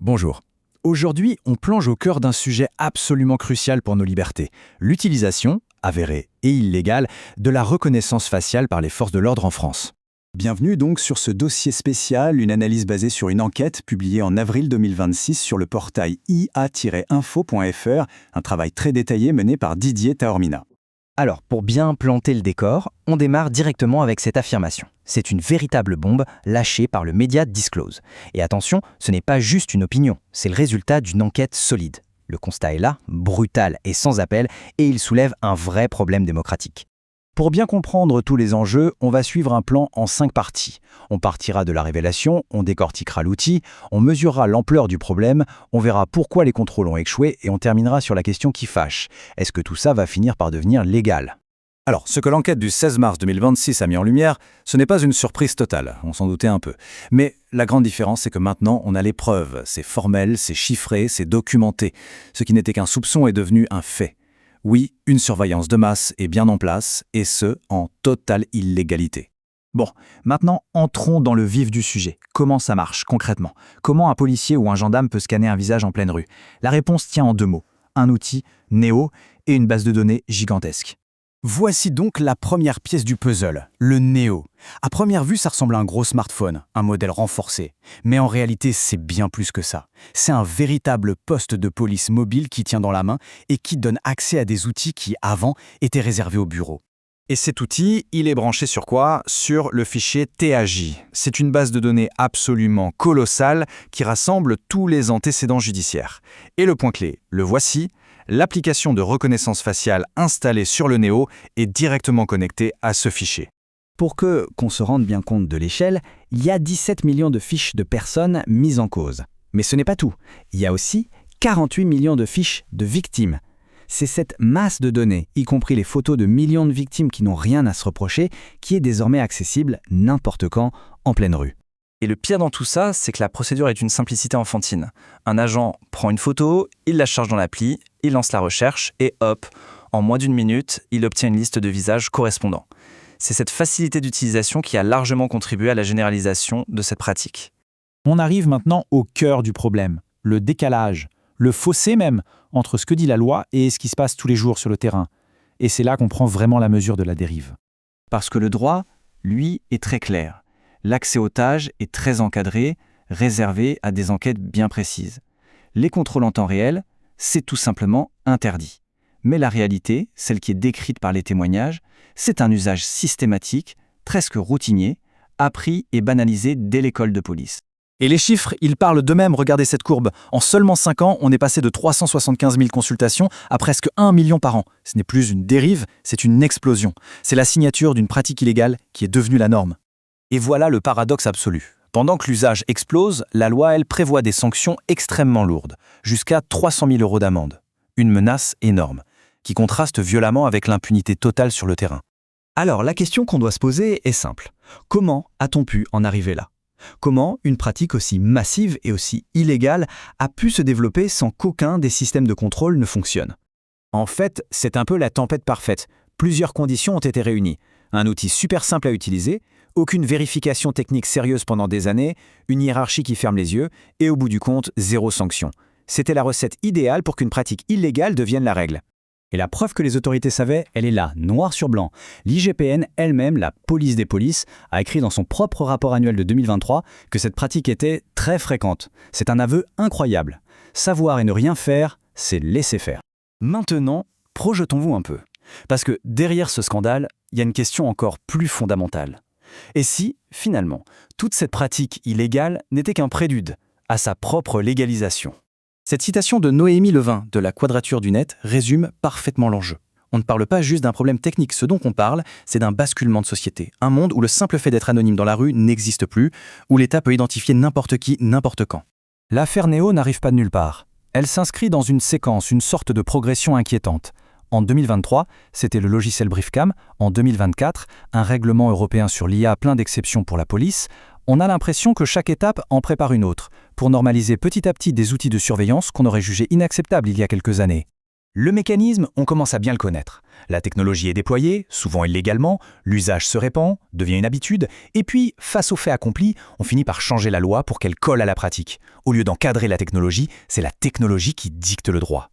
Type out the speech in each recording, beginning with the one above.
Bonjour. Aujourd'hui, on plonge au cœur d'un sujet absolument crucial pour nos libertés, l'utilisation, avérée et illégale, de la reconnaissance faciale par les forces de l'ordre en France. Bienvenue donc sur ce dossier spécial, une analyse basée sur une enquête publiée en avril 2026 sur le portail ia-info.fr, un travail très détaillé mené par Didier Taormina. Alors, pour bien planter le décor, on démarre directement avec cette affirmation. C'est une véritable bombe lâchée par le média Disclose. Et attention, ce n'est pas juste une opinion, c'est le résultat d'une enquête solide. Le constat est là, brutal et sans appel, et il soulève un vrai problème démocratique. Pour bien comprendre tous les enjeux, on va suivre un plan en 5 parties. On partira de la révélation, on décortiquera l'outil, on mesurera l'ampleur du problème, on verra pourquoi les contrôles ont échoué et on terminera sur la question qui fâche. Est-ce que tout ça va finir par devenir légal ? Alors, ce que l'enquête du 16 mars 2026 a mis en lumière, ce n'est pas une surprise totale, on s'en doutait un peu. Mais la grande différence, c'est que maintenant, on a les preuves. C'est formel, c'est chiffré, c'est documenté. Ce qui n'était qu'un soupçon est devenu un fait. Oui, une surveillance de masse est bien en place, et ce, en totale illégalité. Bon, maintenant, entrons dans le vif du sujet. Comment ça marche, concrètement ? Comment un policier ou un gendarme peut scanner un visage en pleine rue ? La réponse tient en 2 mots. Un outil, Neo, et une base de données gigantesque. Voici donc la première pièce du puzzle, le Neo. À première vue, ça ressemble à un gros smartphone, un modèle renforcé. Mais en réalité, c'est bien plus que ça. C'est un véritable poste de police mobile qui tient dans la main et qui donne accès à des outils qui, avant, étaient réservés au bureau. Et cet outil, il est branché sur quoi ? Sur le fichier TAJ. C'est une base de données absolument colossale qui rassemble tous les antécédents judiciaires. Et le point clé, le voici, l'application de reconnaissance faciale installée sur le Neo est directement connectée à ce fichier. Pour qu'on se rende bien compte de l'échelle, il y a 17 millions de fiches de personnes mises en cause. Mais ce n'est pas tout. Il y a aussi 48 millions de fiches de victimes. C'est cette masse de données, y compris les photos de millions de victimes qui n'ont rien à se reprocher, qui est désormais accessible n'importe quand, en pleine rue. Et le pire dans tout ça, c'est que la procédure est d'une simplicité enfantine. Un agent prend une photo, il la charge dans l'appli, il lance la recherche et hop, en moins d'1 minute, il obtient une liste de visages correspondants. C'est cette facilité d'utilisation qui a largement contribué à la généralisation de cette pratique. On arrive maintenant au cœur du problème, le décalage, le fossé même, entre ce que dit la loi et ce qui se passe tous les jours sur le terrain. Et c'est là qu'on prend vraiment la mesure de la dérive. Parce que le droit, lui, est très clair. L'accès aux TAJ est très encadré, réservé à des enquêtes bien précises. Les contrôles en temps réel, c'est tout simplement interdit. Mais la réalité, celle qui est décrite par les témoignages, c'est un usage systématique, presque routinier, appris et banalisé dès l'école de police. Et les chiffres, ils parlent d'eux-mêmes, regardez cette courbe. En seulement 5 ans, on est passé de 375 000 consultations à presque 1 million par an. Ce n'est plus une dérive, c'est une explosion. C'est la signature d'une pratique illégale qui est devenue la norme. Et voilà le paradoxe absolu. Pendant que l'usage explose, la loi, elle, prévoit des sanctions extrêmement lourdes, jusqu'à 300 000 € d'amende. Une menace énorme, qui contraste violemment avec l'impunité totale sur le terrain. Alors, la question qu'on doit se poser est simple. Comment a-t-on pu en arriver là ? Comment une pratique aussi massive et aussi illégale a pu se développer sans qu'aucun des systèmes de contrôle ne fonctionne ? En fait, c'est un peu la tempête parfaite. Plusieurs conditions ont été réunies. Un outil super simple à utiliser, aucune vérification technique sérieuse pendant des années, une hiérarchie qui ferme les yeux, et au bout du compte, 0 sanction. C'était la recette idéale pour qu'une pratique illégale devienne la règle. Et la preuve que les autorités savaient, elle est là, noir sur blanc. L'IGPN elle-même, la police des polices, a écrit dans son propre rapport annuel de 2023 que cette pratique était très fréquente. C'est un aveu incroyable. Savoir et ne rien faire, c'est laisser faire. Maintenant, projetons-vous un peu. Parce que derrière ce scandale, il y a une question encore plus fondamentale. Et si, finalement, toute cette pratique illégale n'était qu'un prélude à sa propre légalisation ? Cette citation de Noémie Levin de la Quadrature du Net résume parfaitement l'enjeu. On ne parle pas juste d'un problème technique, ce dont on parle, c'est d'un basculement de société. Un monde où le simple fait d'être anonyme dans la rue n'existe plus, où l'État peut identifier n'importe qui, n'importe quand. L'affaire Neo n'arrive pas de nulle part. Elle s'inscrit dans une séquence, une sorte de progression inquiétante. En 2023, c'était le logiciel Briefcam. En 2024, un règlement européen sur l'IA plein d'exceptions pour la police. On a l'impression que chaque étape en prépare une autre, pour normaliser petit à petit des outils de surveillance qu'on aurait jugés inacceptables il y a quelques années. Le mécanisme, on commence à bien le connaître. La technologie est déployée, souvent illégalement, l'usage se répand, devient une habitude, et puis, face aux faits accomplis, on finit par changer la loi pour qu'elle colle à la pratique. Au lieu d'encadrer la technologie, c'est la technologie qui dicte le droit.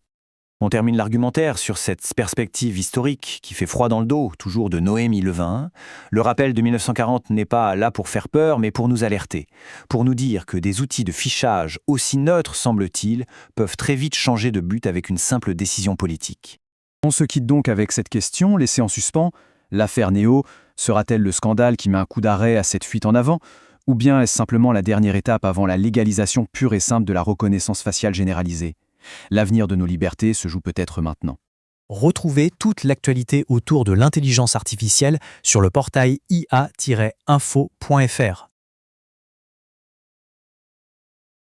On termine l'argumentaire sur cette perspective historique qui fait froid dans le dos, toujours de Noémie Levin. Le rappel de 1940 n'est pas là pour faire peur, mais pour nous alerter, pour nous dire que des outils de fichage, aussi neutres semble-t-il, peuvent très vite changer de but avec une simple décision politique. On se quitte donc avec cette question, laissée en suspens. L'affaire Néo sera-t-elle le scandale qui met un coup d'arrêt à cette fuite en avant? Ou bien est-ce simplement la dernière étape avant la légalisation pure et simple de la reconnaissance faciale généralisée? L'avenir de nos libertés se joue peut-être maintenant. Retrouvez toute l'actualité autour de l'intelligence artificielle sur le portail ia-info.fr.